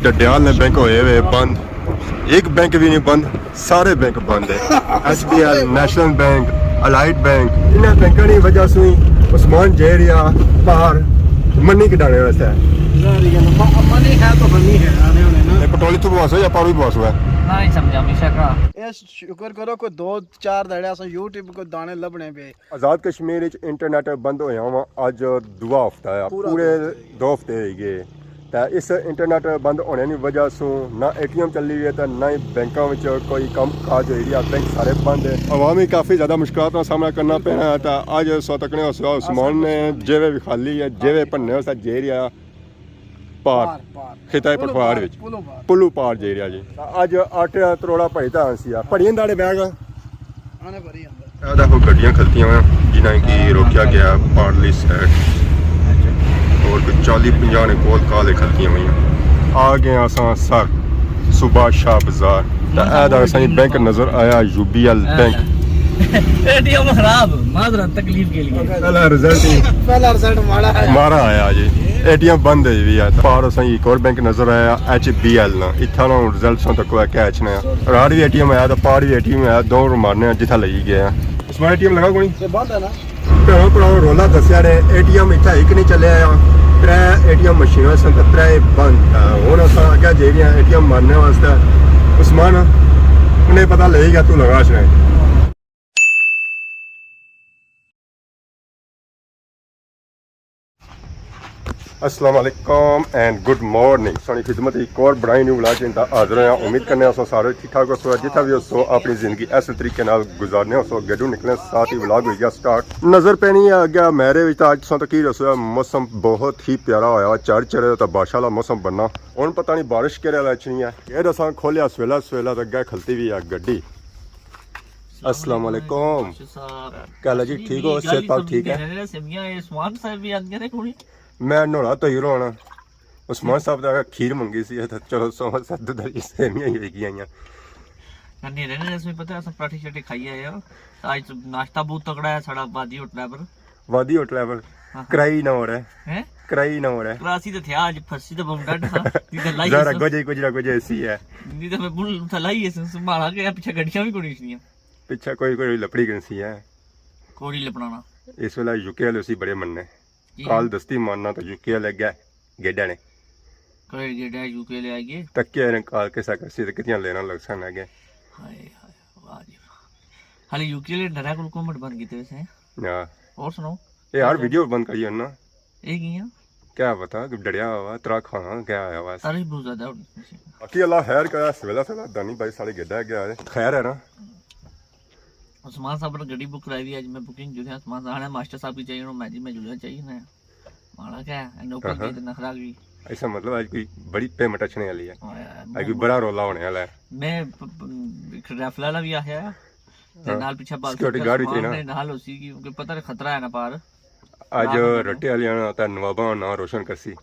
डडियाल ने बैंक होए हुए बंद, एक बैंक भी नहीं बंद, सारे बैंक बंद है। SBL, national bank, allied bank, इन्हें बैंकों की वजह से उस्मान जेरिया बाहर मनी कटाने वास्ते मनी है तो मनी है आने वाले ना। पटोली तो बस हो या पारू बस हुआ ना ही समझा मिशा का ये शुक्र करो कोई 2-4 दड़े अस YouTube को दाने लभने पे। आजाद कश्मीर विच इंटरनेट बंद होया वा अज दूआ हफ्ता है, पूरे 2 हफ्ते हो गए। तो इस इंटरनेट बंद होने की वजह से ना ATM चली है तो ना ही बैंकों में कोई कम काज हो रही, बैंक सारे बंद है। अवामी काफ़ी ज़्यादा मुश्किलों का सामना करना पैना है। तो अज सौतकने उस्मान ने जेवे भी खाली है, जेवे भरने वास्ते जे रहा पार खिता पटवार विच पुलू पार जे रहा जी। अज 8 करोड़ा भरी तो आंसिया भरी दाड़े बैग आने भरी अंदर देखो गड्डियां खलतियां हुई जिन्हें कि रोकिया गया पारली साइड और 40-50 ने कोल काले खलतियां हुई। आ गए असां सर सुबह शाह बाजार तो ऐदा असां बैंक नजर आया UBL बैंक। एटीएम खराब माजरत तकलीफ के लिए पहला रिजल्ट मारा आया जी, ATM बंद है भी है। पार असां एक और बैंक नजर आया HBL ना, इत्था ना रिजल्ट सो तक कैच ने रार भी ATM आया तो पार भी ATM आया, दो मारने जिथा लई गया। उसमें ATM लगा कोई ये बंद है ना। भैनों भराओ रोला दसिया ने ATM इत्था एक नहीं चले आया, 3 ATM मशीनां सन ते 3 बंद। हुण असां अग्गे जे रहे हैं ATM मारने वास्ते। उस्मान उन्हें पता लगेगा तू लगा छड़े। अस्सलाम वालेकुम एंड गुड मॉर्निंग। सोनी खिदमत एक और बड़ा न्यू व्लॉग जिंदा हाजिर हैं। उम्मीद करने हो सारे ठीक ठाक हो, जितना भी हो अपनी जिंदगी ऐसे तरीके नाल गुजारने हो। गड्डू निकले साथ ही व्लॉग हो गया स्टार्ट। नज़र पैनी है अगे मेरे अज सो तक रसोया मौसम बहुत ही प्यारा होया, चढ़ चढ़े तो बारिश वाला मौसम बनना। हुण पता नहीं बारिश केरे लचनी है। ये दसा खोलिया सवेला सवेला तो अगे खलती भी है गड्डी। अस्सलाम वालेकुम, क्या जी ठीक हो, सेहत ठीक है? मैं नोड़ा तो ही रोना उस्मान साहब का खीर मंगी सी तो चलो सो सद दरी सेवियां ही वेगी आईयां नहीं रहने इसमें पता है सब पराठे शराठे खाई आए हो। आज नाश्ता बहुत तगड़ा है साड़ा वादी होटल पर कराई ना हो रहा है कराई ना हो रहा है क्लासी तो थे आज फंसी तो बमडा था नी तो लाई जरा कुछ ऐसी है नी तो मैं बुल थलाई है संभाला के पीछे गड्डियां भी कोनी सी पीछे कोई लपड़ी गंसी है कोड़ी लपड़ाना। इस वेला यूके वाले उसी बड़े मनने काल दस्ती मानना तो यूके लग गया गेडा ने कोई गेडा यूके ले आएगे तक्के ने काल के साथ से कितनी लेना लग सन आगे। हाय हाय वाह जी हाले यूके ले डरा को कमेंट बंद कीते वैसे हां और सुनो ये यार वीडियो बंद करिए ना एक ही है क्या पता कि डरिया हुआ तेरा खाना क्या आया हुआ अरे बहुत ज्यादा बाकी अल्लाह खैर करे सवेला सवेला दानी भाई साले गेडा गया है खैर है ना। उस्मान साहब ने गाड़ी बुक कराई थी आज मैं बुकिंग जो है उस्मान साहब ने मास्टर साहब की चाहिए और मैजिक में जुड़ा चाहिए ना मारा क्या है नौकर की तो नखरा गई ऐसा मतलब आज कोई बड़ी पेमेंट अच्छने वाली है, आज कोई बड़ा रोला होने वाला है। मैं राइफल वाला भी आया ते नाल पीछे बाल सिक्योरिटी गार्ड भी थी ना नाल उसी की क्योंकि पता है खतरा है ना पार आज रट्टे वाली आना था नवाबा ना रोशन करसी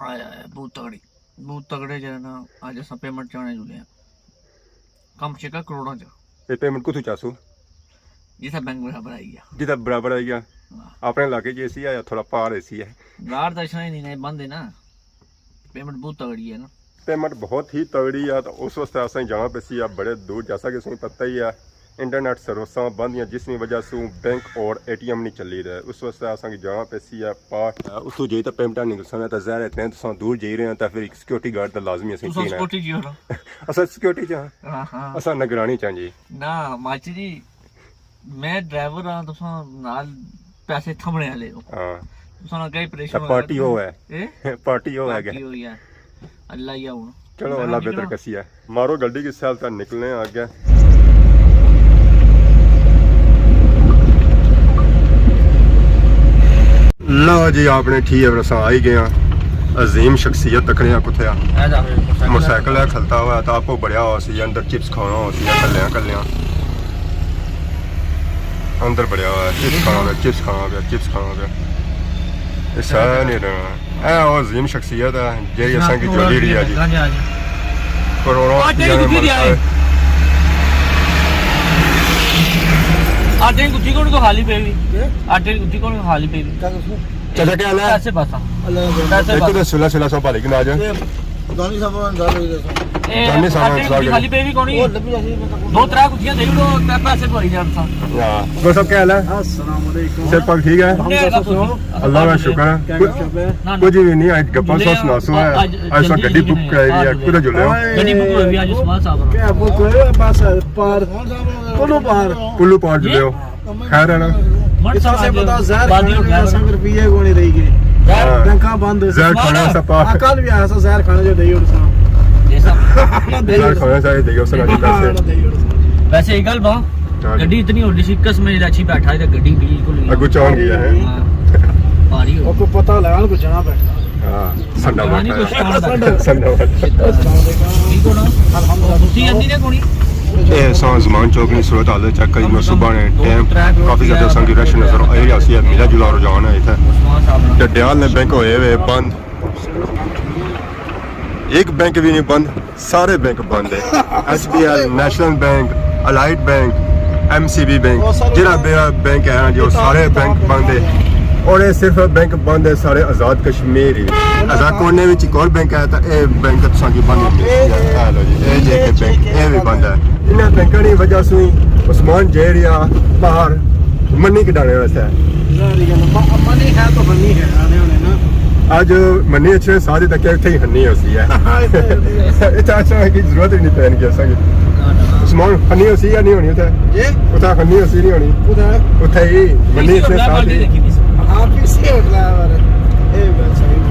आया बहुत तगड़े जो ना आज अस पेमेंट चाने जुले कम से कम करोड़ों च ये पेमेंट कुछ चासू जितना बैंक बराबर आई गया जितना बराबर आई गया अपने इलाके की एसी है या थोड़ा पार एसी है गार्ड दर्शन ही नहीं बंद है ना पेमेंट बहुत तगड़ी है ना पेमेंट बहुत ही तगड़ी है। तो उस वास्ते असें जाना पे सी बड़े दूर जैसा कि तुम्हें पता ही है इंटरनेट सर्विसां बंद हैं जिसकी वजह से बैंक और ATM नहीं चली रहे। उस वास्ते असें जाना पे सी पार उसको जे तो पेमेंट नहीं दसना तो ज़ाहिर है तो दूर जा रहे हैं तो फिर सिक्योरिटी गार्ड तो लाजमी असें असा सिक्योरिटी च हां असा निगरानी चाहिए ना माची जी मैं ड्राइवर हां तुसा नाल पैसे थमने वाले हो हां तुसा ना कई परेशान पार्टी हो है पार्टी हो है अल्लाह या हुन चलो अल्लाह बेहतर कसी है। मारो गड्डी की साल तक निकलने आगे लो जी आपने ठीक है रसा आई गया अजीम शख्सियत तकने कुत्ते मोटरसाइकिल है खलता हुआ तो आपको बढ़िया हो सी अंदर चिप्स खाना हो सी कलिया अंदर बढ़िया हुआ चिप्स खाना ये सारा नहीं रहना है वो अजीम शख्सियत है जेरी असां की जोड़ी रही है जी करोड़ों आटे की गुत्थी कौन को खाली पेगी आटे की गुत्थी कौन को खाली पेगी चाचा क्या हाल है पैसे बसा एक तो 1600 पाले कि ना आज ਦਾਨੀ ਸਾਹਿਬ ਦਾ ਗੱਲ ਹੋਈ ਦੱਸੋ ਦਾਨੀ ਸਾਹਿਬ ਦਾ ਗੱਲ। ਖਾਲੀ ਪੇ ਵੀ ਕੋਣੀ ਉਹ ਲੱਭੀ ਅਸੀਂ ਦੋ ਤਰ੍ਹਾਂ ਕੁੱਤੀਆਂ ਦੇ ਲੋ ਤੇ ਪੈਸੇ ਭਰੀ ਜਾਣ ਸਾਂ ਹਾਂ ਉਹ ਸਭ ਕਹਿ ਲੈ अस्सलाम वालेकुम ਸਿਰ ਪੱਕ ਠੀਕ ਹੈ ਅੱਲਾਹ ਦਾ ਸ਼ੁਕਰ ਹੈ ਕੁਝ ਵੀ ਨਹੀਂ ਅੱਜ ਗੱਪਾਂ ਸੌ ਸੁਣਾਸੋ ਹੈ ਅੱਜ ਸਾ ਗੱਡੀ ਬੁੱਕ ਕਰਾਈ ਹੈ ਕੁਦਾ ਜੁਲਿਓ ਗੱਡੀ ਬੁੱਕ ਹੋਈ ਵੀ ਅੱਜ ਸਮਾਨ ਸਾਹਿਬ क्या वो कोई पास पार पुलो पार ਪੁੱਲੂ ਪਾਰ ਜੁਲਿਓ ਖੈਰ ਹੈ ਨਾ इससे पता जहर बादी हो गया। 10 रुपये को नहीं रही गई हाँ। बैंका बंद ਜ਼ਹਿਰ ਖਾਣਾ ਸਾ ਪਾ कल भी आया था जहर खाने जो दही उड़ सा जैसा ਜ਼ਹਿਰ ਖਾਣਾ ਚਾਹੀਏ ਦਿਓ ਸੁਣਾ ਜੀ ਪੈਸੇ वैसे एक गल बा हाँ। गड्डी इतनी होली सी कस में अच्छी बैठा है गड्डी बिल्कुल ਅੱਗੂ ਚੌਣ ਗਿਆ ਹੈ भारी हो को पता लगा को जना बैठा ਹਾਂ ਸੰਡਾ नहीं कुछ ਬਾਟਾ खाना बैठा ਸੰਡਾ ਬਾਟਾ ठीक हो ना बुद्धि आंदी ने कोनी ਇਹ ਸਾਂ ਜ਼ਮਾਨ ਚੌਕ ਦੀ ਸੂਰਤ ਹਾਲ ਚੈੱਕ ਕਰੀ ਮੈਂ ਸੁਬਾਹ ਨੇ ਟਾਈਮ ਕਾਫੀ ਜ਼ਿਆਦਾ ਸੰਗੀ ਰਸ਼ ਨਜ਼ਰ ਆ ਰਿਹਾ ਸੀ ਮੇਰਾ ਜੁਲਾ ਰੁਝਾਨ ਹੈ ਇੱਥੇ उस्मान साहब ਤੇ ਡਿਆਲ ਨੇ ਬੈਂਕ ਹੋਏ ਵੇ ਬੰਦ ਇੱਕ ਬੈਂਕ ਵੀ ਨਹੀਂ ਬੰਦ ਸਾਰੇ ਬੈਂਕ ਬੰਦ ਹੈ SBI national bank allied bank MCB bank ਜਿਹੜਾ ਬੇੜਾ ਬੈਂਕ ਹੈ ਜੋ ਸਾਰੇ ਬੈਂਕ ਬੰਦ ਹੈ ਔਰ ਇਹ ਸਿਰਫ ਬੈਂਕ ਬੰਦ ਹੈ ਸਾਰੇ ਆਜ਼ਾਦ ਕਸ਼ਮੀਰ ਹੀ ਆਜ਼ਾਦ ਕੋਨੇ ਵਿੱਚ ਇੱਕ ਹੋਰ ਬੈਂਕ ਹੈ ਤਾਂ ਇਹ ਬੈਂਕ ਸਾਂਗੀ ਬੰਦ ਹੈ ਲੋ ਜੀ ਇਹ ਜੇ ਕਿ ਬੈਂਕ ਇਹ ਵੀ ਬੰਦ ਹੈ ਇਹਨਾਂ ਬੈਂਕਾਂ ਦੀ ਵਜ੍ਹਾ ਤੋਂ ਉਸਮਾਨ ਜੇਰੀਆ ਬਾਹਰ ਮੰਨੀ ਕਢਾਣੇ ਵਾਸਤੇ ਹੈ मनी है तो मनी है आने होने ना ਅੱਜ ਮੰਨੀ ਅੱਛੇ ਸਾਦੇ ਤੱਕ ਇੱਥੇ ਹੀ ਹੰਨੀ ਹੋਸੀ ਹੈ ਇਹ ਚਾਚਾ ਕੀ ਜ਼ਰੂਰਤ ਹੀ ਨਹੀਂ ਪੈਣ ਗਿਆ ਸੰਗ ਉਸਮਾਨ ਹੰਨੀ ਹੋਸੀ ਜਾਂ ਨਹੀਂ ਹੋਣੀ ਉੱਥੇ ये ਉੱਥੇ ਹੰਨੀ ਹੋਸੀ ਨਹੀਂ ਹੋਣੀ उधर ਉੱਥੇ ਹੀ ਮੰਨੀ ਅੱਛੇ ਸਾਦੇ हाँ फिर से उठ रहा है ये बात सही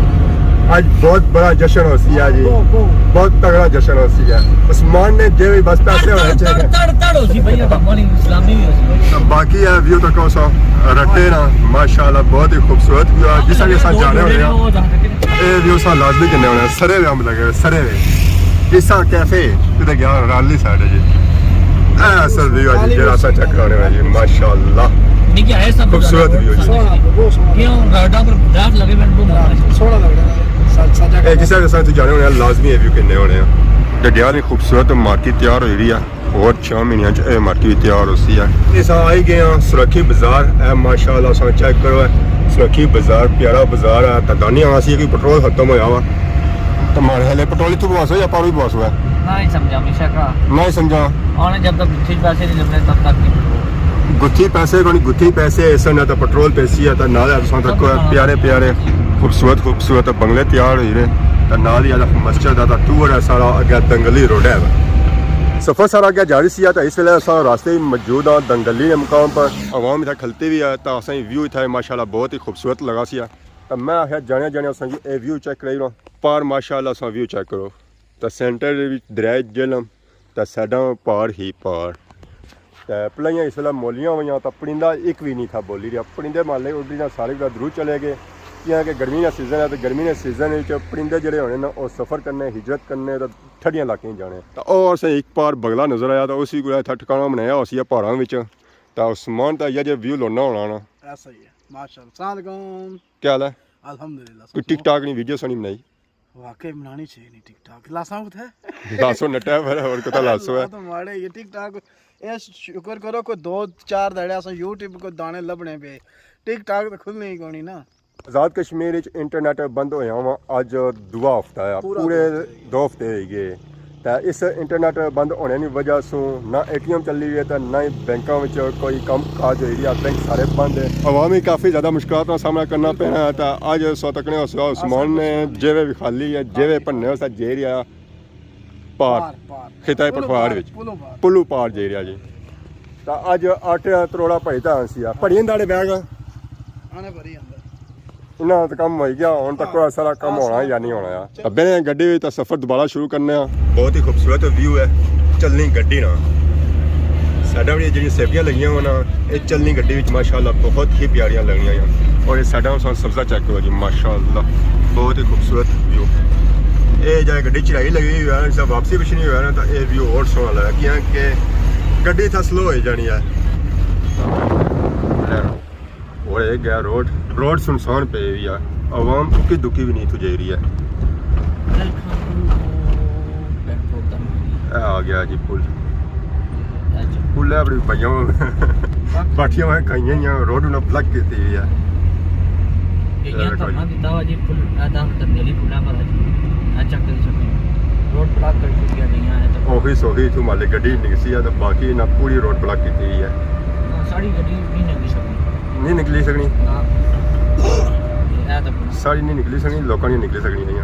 ਅੱਜ ਬਹੁਤ ਬੜਾ ਜਸ਼ਨ ਹੋਸੀ ਹੈ ਜੀ ਬਹੁਤ ਤਗੜਾ ਜਸ਼ਨ ਹੋਸੀ ਹੈ ਉਸਮਾਨ ਨੇ ਜੇ ਵੀ ਬਸ ਪੈਸੇ ਹੋਣੇ ਚਾਹੀਦੇ तड़ हो सी भैया कमानी इस्लामी भी हो सी ਤਾਂ ਬਾਕੀ ਹੈ ਵਿਊ ਤੱਕ ਸੋ ਰੱਟੇ ਨਾ ਮਾਸ਼ਾਅੱਲਾ ਬਹੁਤ ਹੀ ਖੂਬਸੂਰਤ ਵਿਊ ਹੈ ਜਿਸ ਤਰ੍ਹਾਂ ਸਾਂ ਜਾਣੇ ਹੋਣੇ ਆ ਇਹ ਵਿਊ ਸਾ ਲਾਜ਼ਮੀ ਕਿੰਨੇ ਹੋਣੇ ਸਰੇ ਵੇ ਹਮ ਲਗੇ ਸਰੇ ਵੇ ਇਸਾ ਕੈਫੇ ਕਿਤੇ ਗਿਆ ਰਾਲੀ ਸਾਈਡ ਜੀ ਅਸਲ ਵਿਊ ਹੈ ਜੀ ਜਿਹੜਾ ਸਾ ਚੱਕ ਕਰਾਉਣੇ ਹੋਏ ਜੀ ਮਾਸ਼ਾਅੱਲਾ नहीं क्या है सब खूबसूरत व्यू है। सोना वो सोना क्यों गाड़ा पर रात लगे मैंने तो सोना लग रहा है सजा ਇਹ ਜਿਸ ਤਰ੍ਹਾਂ ਸਾਂ ਜਾਣੇ ਹੋਣੇ ਆ ਲਾਜ਼ਮੀ ਇਹ ਵਿਊ ਕਿੰਨੇ ਹੋਣੇ ਆ ਡੱਡਿਆਂ ਦੀ ਖੂਬਸੂਰਤ ਮਾਰਕੀਟ ਤਿਆਰ ਹੋਈ ਰਹੀ ਆ ਹੋਰ 6 ਮਹੀਨਿਆਂ ਚ ਇਹ ਮਾਰਕੀਟ ਤਿਆਰ ਹੋਸੀ ਆ ਇਹ ਸਾਂ ਆਈ ਗਏ ਆ ਸੁਰੱਖੀ ਬਾਜ਼ਾਰ ਇਹ ਮਾਸ਼ਾਅੱਲਾ ਸਾਂ ਚੈੱਕ ਕਰੋ ਸੁਰੱਖੀ ਬਾਜ਼ਾਰ ਪਿਆਰਾ ਬਾਜ਼ਾਰ ਆ ਤਾਂ ਦਾਨੀਆਂ ਆਸੀ ਕਿ ਪੈਟਰੋਲ ਖਤਮ ਹੋਇਆ ਵਾ ਤਾਂ ਮਾਰੇ ਹਲੇ ਪੈਟਰੋਲ ਇੱਥੋਂ ਬਵਾਸੋ ਜਾਂ ਪਾਰੋਂ ਹੀ ਬਵਾਸੋ ਹੈ नहीं समझा हमेशा का ਨਹੀਂ ਸਮਝਾ और जब तक ठीक पैसे नहीं लगने तब तक नहीं ਗੁੱਥੀ ਪੈਸੇ ਕੋਣੀ ਗੁੱਥੀ ਪੈਸੇ ਇਸ ਨਾਲ ਤਾਂ ਪੈਟਰੋਲ ਪੈਸੀ ਆ ਤਾਂ ਨਾਲ ਅਸਾਂ ਤੱਕ ਪਿਆਰੇ ਪਿਆਰੇ ਖੂਬਸੂਰਤ ਬੰਗਲੇ ਤਿਆਰ ਹੋਈ ਰਹੇ ਤਾਂ ਨਾਲ ਹੀ ਆ ਮਸਜਿਦ ਆ ਤਾਂ ਟੂਰ ਹੈ ਸਾਰਾ ਅੱਗੇ ਦੰਗਲੀ ਰੋਡ ਹੈ सफ़र सारा आगे जारी सी तो इस वेले असां रास्ते मौजूद हाँ दंगली के मुकाम पर आवाम इतना खलती भी है तो असें व्यू इतना माशाल्लाह बहुत ही खूबसूरत लगा सी तो मैं आखिया जाने असें ये व्यू चेक कराई लो पार माशाल्लाह असां व्यू चेक करो तो सेंटर दरिया झेलम तो साइडा पार ही पार तो पलाइयां इस वेले मोलियां हुई तो परिंदा एक भी नहीं था बोली रहा परिंदे माले उड्डी सारे दरूर चले गए कि गर्मी का सीजन है तो गर्मी के सीजन परिंदे जोड़े होने ना वो सफ़र करने हिजरत करने तो ठंडियां इलाके जाने तो और असें एक पार बगला नज़र आया तो उसी को इतना ठिकाना बनाया उसी पहाड़ों में तो उस्मान तो इ'यै व्यू लोना होना ना ऐसा ही है माशाल्लाह अस्सलाम वालेकुम क्या हाल है अल्हम्दुलिल्लाह कोई टिक टाक नहीं वीडियो सोनी बनाई वाकई बनानी चाहिए नहीं टिक टाक लासा उठे लासो नटा है और कता लासो है तो माड़े ये टिक टाक ये शुक्र करो कोई 2-4 दड़े अस YouTube को दाने लभने पे टिक टाक तो खुलने ही कोनी ना आज़ाद कश्मीर इंटरनेट बंद होया वा अज दूआ हफ्ता है पूरे 2 हफ्ते हो गए तो इस इंटरनेट बंद होने की वजह से ना ATM चली रही है तो ना ही बैंकों में कोई कम काज हो रही है बैंक सारे बंद है अवामी काफ़ी ज़्यादा मुश्किलों का सामना करना पैना है तो अज सौ तकने उस्मान ने जेवे भी खाली है जेवे भन्ने उस जेरिया पार खिता पठवाड़ पुलू पार जेरिया जी तो अज 8 तरोड़ा भई था भड़ियां दाड़े बैग आने भरी अंदर इन्ना तो कम हो गया हुण तक कोई सारा कम होना या नहीं होना आ अब्बे ने गड्डी तो सफर दोबारा शुरू करने बहुत ही खूबसूरत व्यू है चलनी गड्डी ना साडा भी जी सेफ्टियां लगियां होना ये चलनी गड्डी विच माशाअल्लाह बहुत ही प्यारियां लगनियां हैं और ये साडा सब्जा चेक करो जी माशाअल्लाह बहुत ही खूबसूरत व्यू ये जाए गड्डी चढ़ाई लगी हुई है सब वापसी पिछड़ी हुई है ना तो ये व्यू और सोहना लगा कि गड्डी था स्लो हो जानी है और एक गया रोड सुनसान पे हुई है आवाम उकी दुखी भी नहीं तुझे रही है आ गया जी पुल पुल है अपनी भाइयों पाठियां खाइयां रोड उन्हें ब्लॉक की हुई है ये तो ना दिता जी पुल आधा तंदेली पुला पर अच्छा कर सकते ਬਲਾਕ ਕਰ ਦਿੱਤੀਆਂ ਗਈਆਂ ਹੈ ਤਾਂ ਉਹੀ ਤੂੰ ਮਾਲੇ ਗੱਡੀ ਨਿਕਸੀ ਆ ਤਾਂ ਬਾਕੀ ਨਾ ਪੂਰੀ ਰੋਡ ਬਲਾਕ ਕੀਤੀ ਹੋਈ ਹੈ ਸਾਡੀ ਗੱਡੀ ਨਹੀਂ ਨਿਕਲ ਸਕਦੀ ਨਹੀਂ ਨਿਕਲੀ ਸਕਣੀ ਇਹ ਤਾਂ ਸਾਰੀ ਨਹੀਂ ਨਿਕਲੀ ਸਕਣੀ ਲੋਕਾਂ ਨੇ ਨਿਕਲੀ ਸਕਣੀ ਨਹੀਂ ਇਹ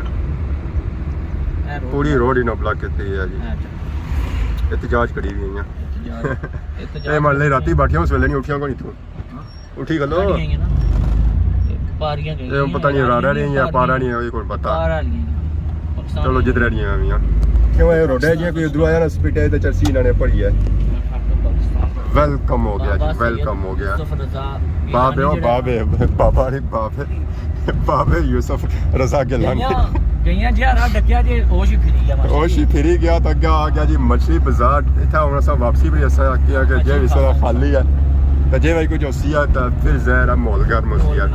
ਰੋਡ ਪੂਰੀ ਰੋਡ ਹੀ ਨਾ ਬਲਾਕ ਕੀਤੀ ਹੈ ਜੀ ਇਤਜਾਜ ਕਰੀ ਵੀ ਆਈਆਂ ਇਹ ਮਾਲੇ ਰਾਤੀ ਬਾਟੀਆਂ ਉਸ ਵੇਲੇ ਨਹੀਂ ਉੱਠੀਆਂ ਕੋਈ ਤੂੰ ਉੱਠੀ ਗੱਲੋ ਪਾਰੀਆਂ ਗਈਆਂ ਇਹ ਪਤਾ ਨਹੀਂ ਰਾੜਾ ਨਹੀਂ ਜਾਂ ਪਾਰਾ ਨਹੀਂ ਹੋਈ ਕੋਈ ਪਤਾ ਪਾਰਾ ਨਹੀਂ ਚਲੋ ਜਿੱਦ ਰਹੀਆਂ ਆਵੀਆਂ ਕਿਉਂ ਇਹ ਰੋਡੇ ਜੇ ਕੋਈ ਉਧਰੋਂ ਆਇਆ ਨਾ ਸਪੀਟੇ ਤੇ ਚਰਸੀ ਇਹਨਾਂ ਨੇ ਪੜੀ ਹੈ ਵੈਲਕਮ ਹੋ ਗਿਆ ਜੀ ਵੈਲਕਮ ਹੋ ਗਿਆ ਬਾਬੇ ਉਹ ਬਾਬੇ ਯੂਸਫ ਰਜ਼ਾ ਗਿਲਾਨੀ ਗਈਆਂ ਜੀ ਆ ਡੱਕਿਆ ਜੇ ਹੋਸ਼ ਹੀ ਫਿਰੀ ਗਿਆ ਹੋਸ਼ ਹੀ ਫਿਰੀ ਗਿਆ ਤਾਂ ਅੱਗੇ ਆ ਗਿਆ ਜੀ ਮਛਲੀ ਬਾਜ਼ਾਰ ਇੱਥੇ ਹੁਣ ਅਸਾਂ ਵਾਪਸੀ ਵੀ ਅਸਾਂ ਆਖਿਆ ਕਿ ਜੇ ਵਿਸਾ ਖਾਲੀ ਹੈ ਤਾਂ ਜੇ ਭਾਈ ਕੁਝ ਹੋਸੀ ਆ ਤਾਂ ਫਿਰ ਜ਼ਹਿਰ ਮੌਲ ਗਰਮ ਹੋਸੀ ਆ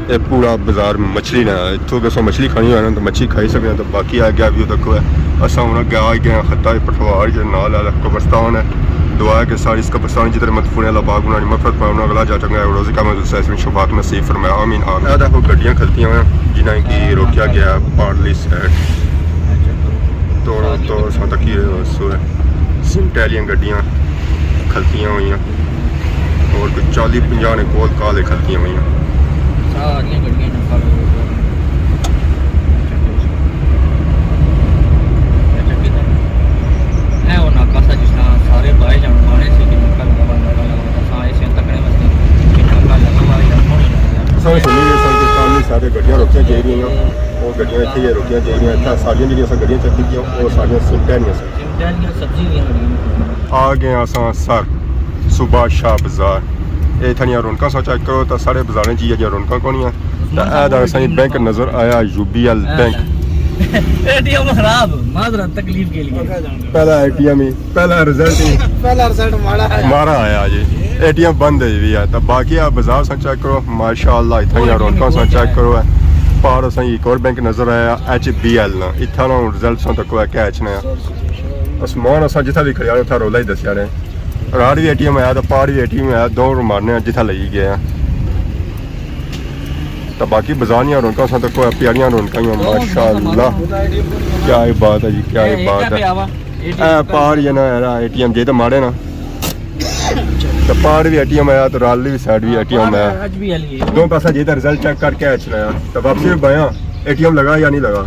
ਇਹ ਪੂਰਾ ਬਾਜ਼ਾਰ ਮਛਲੀ ਨਾ ਇੱਥੋਂ ਅਸਾਂ ਮਛਲੀ ਖਾਣੀ ਹੋਣਾ ਤਾਂ ਮੱਛੀ ਖਾਈ ਸਕਦੇ ਹਾਂ ਤਾਂ ਬਾਕੀ ਆ ਗਿਆ ਵੀ ਦੇਖੋ ਅਸਾਂ ਹੁਣ ਅੱਗੇ ਆ ਗਏ ਖੱਤਾ ਪਠਵਾਰ ਦੇ ਨਾਲ ਵਾਲਾ ਕਬਰਸਤਾਨ ਹੈ दुआ है कि सारी इस कब्रिस्तान जिधर मदफून अल्लाह पाक उन्होंने मफरत पाए उन्होंने अगला जा चंगा रोज़ी का मज़ूद शफात नसीब फरमाया आमीन आमीन आधा हो गड्डियाँ खलती हैं जिन्हें की रोकिया गया पार्ली साइड तो तक ही सिमटैलियाँ गड्डियाँ खलतियाँ हुई और कुछ 40-50 ने कोल काले खलतियाँ हुई सारियां गड्डियां ਸਾਰੇ ਬਾਏ ਜਾਣ ਵਾਲੇ ਸੀ ਕਿ ਨਿਕਲ ਦਾ ਸਾਰੇ ਸੇ ਤੱਕਣੇ ਵਸਤੇ ਕਿੰਨਾ ਕਾ ਲਗਾ ਵਾਲੀ ਸਾਰੇ ਸੁਣੀ ਗਏ ਸਾਰੇ ਕਾਮੀ ਸਾਰੇ ਗੱਡੀਆਂ ਰੋਕੀਆਂ ਜਾ ਰਹੀਆਂ ਉਹ ਗੱਡੀਆਂ ਇੱਥੇ ਹੀ ਰੋਕੀਆਂ ਜਾ ਰਹੀਆਂ ਇੱਥੇ ਸਾਰੀਆਂ ਜਿਹੜੀਆਂ ਅਸਾਂ ਗੱਡੀਆਂ ਚੱਕੀ ਦੀਆਂ ਉਹ ਸਾਰੀਆਂ ਸਿਮਟੈਲੀਆਂ ਸਬਜ਼ੀ ਦੀਆਂ ਗੱਡੀਆਂ ਆ ਗਏ ਅਸਾਂ ਸਰ ਸੁਬਾ ਸ਼ਾਹ ਬਾਜ਼ਾਰ ਇਹ ਥਣੀਆਂ ਰੌਣਕਾਂ ਸੋ ਚੈੱਕ ਕਰੋ ਤਾਂ ਸਾਰੇ ਬਾਜ਼ਾਰਾਂ 'ਚ ਇਹ ਰੌਣਕਾਂ ਕੋਣੀਆਂ ਤਾਂ ਇਹ ਦਾ ਅਸਾਂ ਬੈਂਕ ਨਜ਼ਰ ਆਇਆ UBL बैंक एटीएम खराब माजरत तकलीफ के लिए पहला एटीएम ही पहला रिजल्ट मारा आया जी एटीएम बंद है भी है तो बाकी आप बाजार से चेक करो माशाल्लाह इतना ही रौनकों से चेक करो है पार असा एक और बैंक नजर आया HBL ना इतना ना रिजल्ट से तक कैच ने असमान असा जिथा भी खड़िया उथा रोला ही दसिया ने रार भी एटीएम आया तो पार भी एटीएम आया दो मारने जिथा ले गए तो बाकी बाजारियाँ रौनकों से तक प्यारियां रौनकां माशाल्लाह क्या ही बात है जी क्या ही बात है पार ये ना एटीएम जे तो मारे ना तो पार भी एटीएम आया तो राली भी साइड भी एटीएम आया दो पैसा जे तो रिजल्ट चेक करके आया तो वापसी में बया एटीएम लगा या नहीं लगा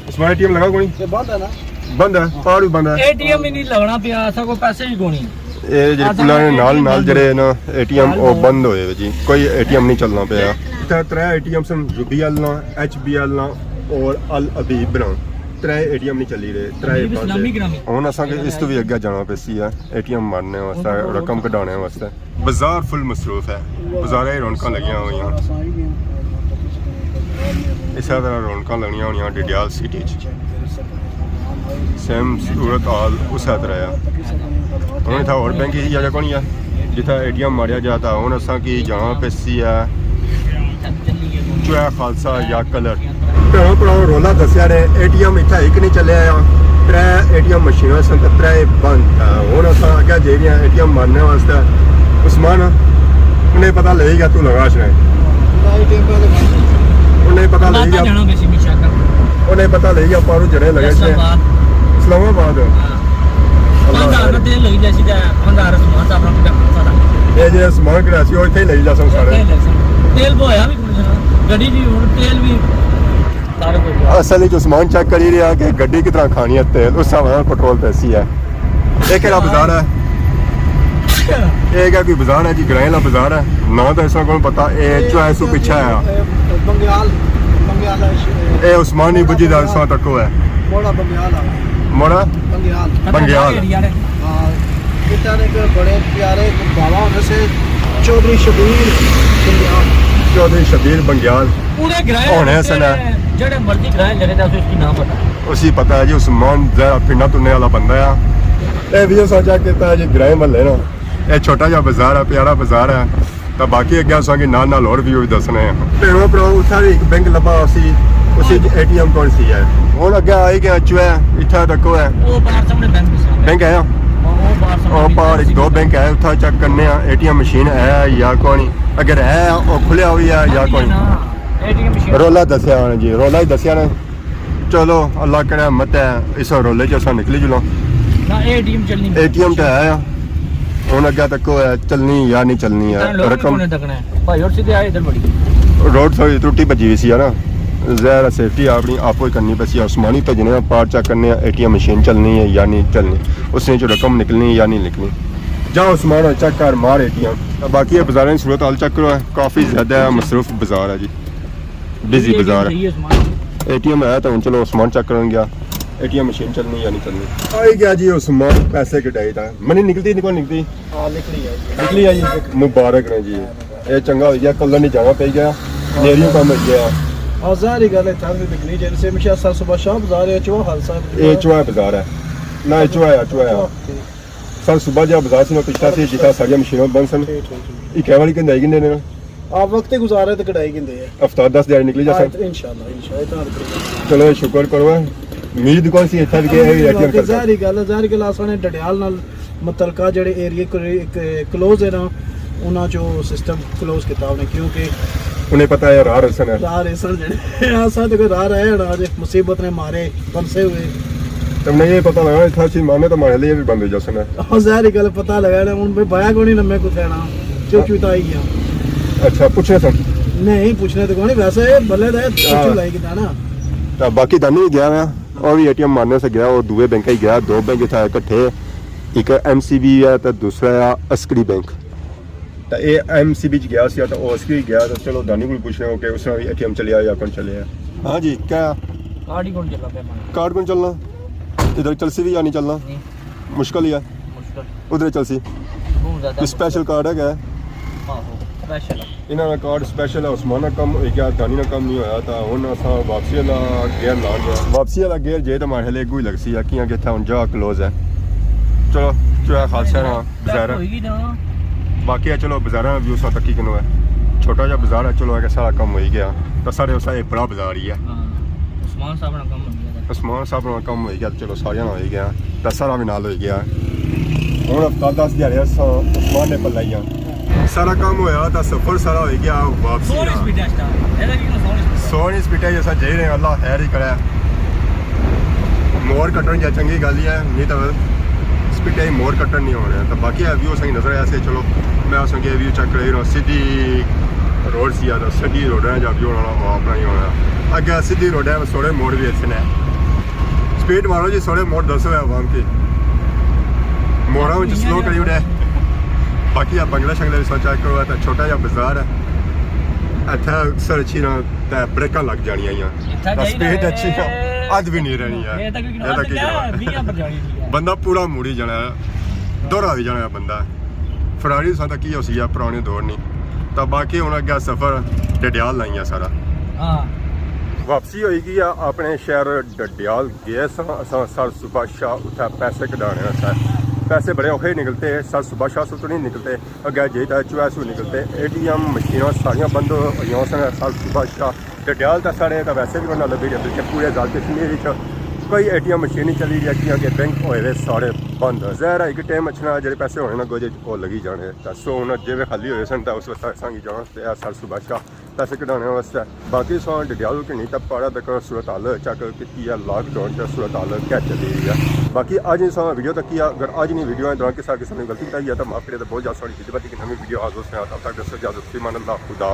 उसमें एटीएम लगा कोई बंद है पार भी बंद है एटीएम ही नहीं लगना पिया ऐसा को पैसे ही कोनी ਇਹ ਜਿਹੜੇ ਪੁਲਾਂ ਦੇ ਨਾਲ ਜਿਹੜੇ ਨਾ ਏਟੀਐਮ ਉਹ ਬੰਦ ਹੋਏ ਜੀ ਕੋਈ ਏਟੀਐਮ ਨਹੀਂ ਚੱਲਣਾ ਪਿਆ ਇੱਥੇ ਤਰੇ ਏਟੀਐਮ ਸਨ UBL ਨਾਲ HBL ਨਾਲ ਔਰ ਅਲ ਅਬੀਬ ਨਾਲ ਤਰੇ ਏਟੀਐਮ ਨਹੀਂ ਚੱਲੀ ਰਹੇ ਤਰੇ ਬੰਦ ਹੁਣ ਅਸਾਂ ਇਸ ਤੋਂ ਵੀ ਅੱਗੇ ਜਾਣਾ ਪੈਸੀ ਆ ਏਟੀਐਮ ਮਾਰਨੇ ਵਾਸਤੇ ਰਕਮ ਕਢਾਉਣੇ ਵਾਸਤੇ ਬਾਜ਼ਾਰ ਫੁੱਲ ਮਸਰੂਫ ਹੈ ਬਾਜ਼ਾਰਾਂ 'ਚ ਰੌਣਕਾਂ ਲੱਗੀਆਂ ਹੋਈਆਂ ਇਸੇ ਤਰ੍ਹਾਂ ਰੌਣਕਾਂ ਲੱਗੀਆਂ ਹੋਈਆਂ ਡਿਡਿਆਲ ਸਿਟੀ 'ਚ ਸੇਮ ਸੂਰਤ ਹਾਲ ਉਸੇ ਤਰ੍ਹਾਂ ਆ ਹੁਣ ਇੱਥੇ ਹੋਰ ਬੈਂਕ ਹੀ ਜਗ੍ਹਾ ਕੋਣੀ ਆ ਜਿੱਥੇ ਏਟੀਐਮ ਮਾਰਿਆ ਜਾਂਦਾ ਹੁਣ ਅਸਾਂ ਕੀ ਜਾਣਾ ਪੈਸੀ ਆ ਚੋਇਆ ਖਾਲਸਾ ਜਾਂ ਕਲਰ ਭੈਣੋ ਭਰਾਓ ਰੋਲਾ ਦੱਸਿਆ ਨੇ ਏਟੀਐਮ ਇੱਥੇ ਇੱਕ ਨਹੀਂ ਚੱਲਿਆ ਆ ਤਰੇ ਏਟੀਐਮ ਮਸ਼ੀਨਾਂ ਸਨ ਤਰੇ ਬੰਦ ਹੁਣ ਅਸਾਂ ਅੱਗੇ ਜੇ ਗਏ ਏਟੀਐਮ ਮਾਰਨੇ ਵਾਸਤੇ ਉਸਮਾਨ ਉਹਨੇ ਪਤਾ ਲੱਗੇਗਾ ਤੂੰ ਲਗਾ ਸ਼ਰੇ ਉਹਨੇ ਪਤਾ ਲੱਗੇਗਾ ਉਹਨੇ ਪਤਾ ਲੱਗੇਗਾ ਪਾਰੂ ਜੜੇ ਲਗੇ ਸੀ इस्लामाबाद ਇਹ ਜਿਹੜਾ ਸਮਾਨ ਕਿਹੜਾ ਸੀ ਉਹ ਇੱਥੇ ਹੀ ਲਈ ਜਾ ਸਾਰੇ ਤੇਲ ਬੋਇਆ ਵੀ ਗੱਡੀ ਦੀ ਹੁਣ ਤੇਲ ਵੀ ਸਾਰੇ ਕੋਈ ਅਸਲ ਵਿੱਚ ਸਮਾਨ ਚੈੱਕ ਕਰੀ ਰਿਹਾ ਕਿ ਗੱਡੀ ਕਿਤਨਾ ਖਾਣੀ ਹੈ ਤੇਲ ਉਸ ਹਿਸਾਬ ਨਾਲ ਪੈਟਰੋਲ ਪੈਸੀ ਹੈ ਇਹ ਕਿਹੜਾ ਬਾਜ਼ਾਰ ਹੈ ਇਹ ਕਿਹੜਾ ਕੋਈ ਬਾਜ਼ਾਰ ਹੈ ਜੀ ਗ੍ਰਾਈਂ ਵਾਲਾ ਬਾਜ਼ਾਰ ਹੈ ਨਾ ਤਾਂ ਇਸ ਨੂੰ ਪਤਾ ਇਹ ਚੋਇਸ ਤੋਂ ਪਿੱਛੇ ਆ ਬੰਗਿਆਲ ਇਹ ਉਸਮਾਨੀ ਬੁੱਝੀ ਦਾ ਸਾ ਤੱਕ ਹੈ मोड़ा बंगियाल कितना एक बड़े प्यारे बाबा होने से चौधरी शबीर बंगियाल पूरे होने सन जेड़े मर्जी ग्राए लगे थे उसकी नाम पता उसी पता है जी उस्मान जरा पिंडा तुरने वाला बंदा है ये भी साझा करता है जी ग्राए महल्ले ना ये छोटा जा बाजार है प्यारा बाजार है तो बाकी अगे असांखे नाल और भी दसने भैणो भ्राओ उत्थे एक बैंक लब्भा सी उसी एटीएम कौन सी है ਹੁਣ ਅੱਗੇ ਆਈ ਗਿਆ ਚੁਆ ਇੱਥੇ ਤੱਕੋ ਹੈ ਉਹ ਬਾਹਰ ਸਾਹਮਣੇ ਬੈਂਕ ਆਇਆ ਉਹ ਬਾਹਰ ਇੱਕ ਦੋ ਬੈਂਕ ਆਇਆ ਉੱਥੇ ਚੈੱਕ ਕਰਨੇ ਆ ਏਟੀਐਮ ਮਸ਼ੀਨ ਹੈ ਜਾਂ ਕੋਈ ਅਗਰ ਹੈ ਉਹ ਖੁੱਲਿਆ ਹੋਈ ਹੈ ਜਾਂ ਕੋਈ ਏਟੀਐਮ ਮਸ਼ੀਨ ਰੋਲਾ ਦੱਸਿਆ ਜੀ ਰੋਲਾ ਹੀ ਦੱਸਿਆ ਨੇ चलो अल्लाह करे मत है इस रोले च असां निकली जुलो ना एटीएम चलनी एटीएम तो है हुन अग्गे तक चलनी या नहीं चलनी है रकम तकना है भाई और सीधे आए इधर बड़ी रोड थोड़ी त्रुटी भजी हुई सी है ना ज़ाहिर सेफ्टी अपनी आपको ही करनी पैसी उस्मानी भेजने पार्ट चेक करने एटीएम मशीन चलनी है या नहीं चलनी उसने जो रकम निकलनी या नहीं निकलनी जाओ उस्मान चेक कर मार एटीएम बाकी ये बाज़ार की सूरत हाल चेक करो काफ़ी ज़्यादा मसरूफ बाज़ार है जी बिजी बाज़ार है एटीएम है तो चलो उस्मान चेक कर गया एटीएम मशीन चलनी या नहीं चलनी आई गया जी उस्मान पैसे कटाई था मनी निकलती निकल निकलती निकली है जी मुबारक ने जी ये चंगा हो गया कल नहीं जाना पे गया नेरियों काम हो गया आजारी गल है थाने निकली जैसे हमेशा सर सुबह शाम बाजार है चो हाल साहब ये चुआ बाजार है ना चुआ सर सुबह जब बाजार से पिछला से जिता सारी मशीनों बंद सन इक्के वाली कंदाई किन्ने ने आप वक्त गुजारे तो कढ़ाई किंदे है हफ्ता 10 दिहाड़ी निकली जा सर इंशाल्लाह चलो शुक्र करो उम्मीद कौन सी इत्थे भी एटीएम कर ज़ाहिर गल आसाने डडियाल नाल मुतलका जेड़े एरिया क्लोज है ना उन्हां जो सिस्टम क्लोज किया उन्हें क्योंकि उन्हें पता है राह रसन है राह रेसन जेड़े आसा तो राह रहे ना आज मुसीबत ने मारे बंसे हुए तुमने ये पता लगा था चीज माने तो हमारे लिए भी बंद हो जासन है हां ज़ाहिर गल पता लगा ना उन भाई भाया कोनी नमे को कहना चुचू तो आई गया अच्छा पूछने सन नहीं पूछने तो कोनी वैसे बल्ले दा चुचू लाई किदा ना तो बाकी दानी गया मैं और भी एटीएम मारने से गया और दूसरे बैंक ही गया दो बैंक था इकट्ठे एक एमसीबी है तो दूसरा है अस्करी बैंक तो ये एमसीबी च गया सी तो वो अस्करी गया तो चलो दानी को पूछने हो कि उसने भी एटीएम चलिया या कौन चलिया हाँ जी क्या कार्ड ही कौन चल रहा है कार्ड कौन चलना इधर चलसी भी या नहीं चलना मुश्किल ही है उधर चलसी स्पेशल कार्ड है क्या इन्होंने कार्ड स्पेशल है उस्मान कम हो गया दानी ना कम नहीं होया था हुन असां वापसी वाला गेयर ला गया वापसी वाला गेयर जे तो हमारे लिए कोई लग सी कियां कि हुन जा क्लोज है चलो जो खालसा ना बाजार बाकी है चलो बाजार व्यू सा तक किनो है छोटा जा बाजार है चलो है सारा कम हो ही गया तो सारे उस बड़ा बाजार ही है उस्मान साहब ना कम हो गया उस्मान साहब ना कम हो गया चलो सारियां हो ही गया तो सारा भी नाल हो गया हुन हफ्ता 10 दिहाड़े असां उस्मान ने पलाइयां सारा काम होया तो सफर सारा हो गया वापसी सोनी स्पीड है जैसा जाई रहे अल्लाह खैर ही करे मोर कटन या चंगी गल है नहीं तो स्पीड ही मोर कटन नहीं होने तो बाकी व्यू सही नजर आया से चलो मैं संगे व्यू चेक कर रहा सीधी रोड सी तो सीधी रोड है जब व्यू होना वो अपना ही होना अगे सीधी रोड है सोड़े मोड़ भी अच्छे ने स्पीड मारो जी सोड़े मोड़ 10 है आवाम की मोड़ा में स्लो करी उड़े बाकी आप बंगला शंगला भी सोचा करो तो छोटा जा बाजार है इतना अक्सर अच्छी ना ब्रेक लग जानिया स्पीड अच्छी ना अज भी नहीं रहनी है बंदा पूरा मुड़ी जाना है दौड़ा भी जाना है बंदा फरारी सा की उसी है पुराने दौर नहीं तो बाकी हूँ अगर सफर डडियाल लाई है सारा वापसी होगी अपने शहर डडियाल गए सर सुबह शाह उत्थे पैसे कढ़ाने सर पैसे बड़े औखे निकलते हैं सर सुबह शाह तो नहीं निकलते अगर जे चुआस निकलते एटीएम मशीन सारिया बंद हो सर सुबह शाह डडियाल तो साढ़े तो वैसे भी उन्होंने लगी बल्कि पूरे जल कश्मीर कोई एटीएम मशीन नहीं चली रही कि बैंक होए सारे बंद ज़ाहिर है एक टाइम अच्छना जो पैसे होने ना गोजे वो लगी जाने सो हूँ जिवे खाली हुए सन तो उस वक्त असांगी जाना सर सुबह शाह पैसे कढ़ाने वास्ते बाकी सौ डडियाल कि नहीं तब पाड़ा तक सूरत हाल चेक की है लॉकडाउन से सूरत हाल क्या चली रही है बाकी अज सौ वीडियो तक किया अगर अज नहीं वीडियो दौरान किसी किसी ने गलती बताई है तो माफ करिए तो बहुत ज़्यादा सॉरी खिदमत की नवी वीडियो आज उसमें तब तक दस इजाजत मान अल्लाह खुदा